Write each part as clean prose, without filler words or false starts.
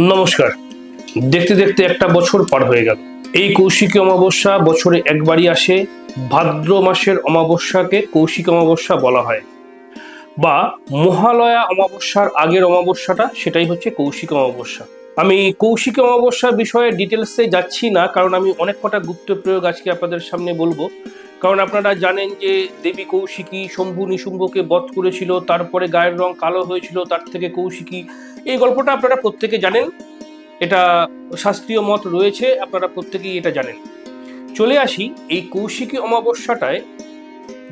নমস্কার। দেখতে দেখতে একটা বছর পার হয়ে গেল। এই কৌশিকী অমাবস্যা বছরে একবারই আসে। ভাদ্র মাসের অমাবস্যাকে কৌশিকী অমাবস্যা বলা হয়, বা মহালয়া অমাবস্যার আগের অমাবস্যাটা সেটাই হচ্ছে কৌশিকী অমাবস্যা। আমি কৌশিকী অমাবস্যা বিষয়ে ডিটেলসে যাচ্ছি না, কারণ আমি অনেক কটা গুপ্ত প্রয়োগ আজকে আপনাদের সামনে বলবো। কারণ আপনারা জানেন যে দেবী কৌশিকী শম্ভু নিশুম্ভকে বধ করেছিল, তারপরে গায়ের রং কালো হয়েছিল, তার থেকে কৌশিকী। এই গল্পটা আপনারা প্রত্যেকে জানেন, এটা শাস্ত্রীয় মত রয়েছে, আপনারা প্রত্যেকেই এটা জানেন। চলে আসি এই কৌশিকী অমাবস্যাটায়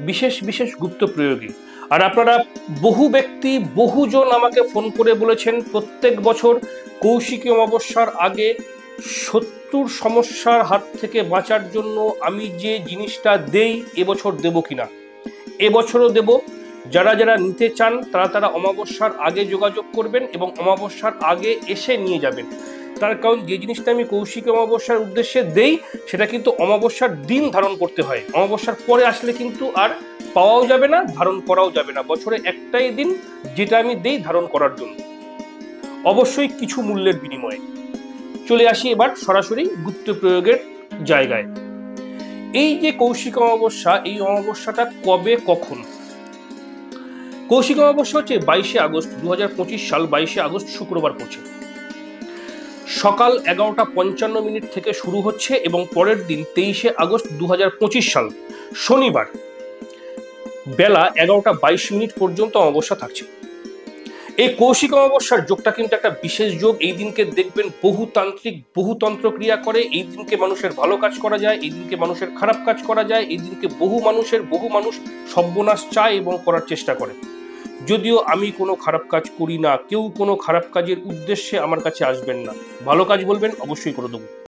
বিশেষ বিশেষ গুপ্ত প্রয়োগে। আর আপনারা বহু ব্যক্তি বহুজন আমাকে ফোন করে বলেছেন প্রত্যেক বছর কৌশিকী অমাবস্যার আগে শত্রুর সমস্যার হাত থেকে বাঁচার জন্য আমি যে জিনিসটা দেই এবছর দেব কিনা। এবছরও দেব। যারা যারা নিতে চান তারা তারা অমাবস্যার আগে যোগাযোগ করবেন এবং অমাবস্যার আগে এসে নিয়ে যাবেন। তার কারণ যে জিনিসটা আমি কৌশিকী অমাবস্যার উদ্দেশ্যে দেই সেটা কিন্তু অমাবস্যার দিন ধারণ করতে হয়। অমাবস্যার পরে আসলে কিন্তু আর পাওয়াও যাবে না, ধারণ করাও যাবে না। বছরে একটাই দিন যেটা আমি দেই ধারণ করার জন্য, অবশ্যই কিছু মূল্যের বিনিময়ে। চলে আসি এবার সরাসরি গুপ্ত প্রয়োগের জায়গায়। এই যে কৌশিকী অমাবস্যা, এই অমাবস্যাটা কবে কখন? কৌশিকী অমাবস্যা হচ্ছে 22শে আগস্ট 2025 সাল, 22শে আগস্ট শুক্রবার পড়ছে। সকাল 11:55 থেকে শুরু হচ্ছে এবং পরের দিন 23শে আগস্ট 2025 সাল শনিবার বেলা 11:22 পর্যন্ত অমাবস্যা থাকছে। এই কৌশিক অমাবস্যার যোগটা কিন্তু একটা বিশেষ যোগ। এই দিনকে দেখবেন বহুতান্ত্রিক বহুতন্ত্র ক্রিয়া করে, এই দিনকে মানুষের ভালো কাজ করা যায়, এই দিনকে মানুষের খারাপ কাজ করা যায়, এই দিনকে বহু মানুষ সর্বনাশ চায় এবং করার চেষ্টা করে। যদিও আমি কোনো খারাপ কাজ করি না, কেউ কোনো খারাপ কাজের উদ্দেশ্যে আমার কাছে আসবেন না, ভালো কাজ বলবেন, অবশ্যই করে দেবো।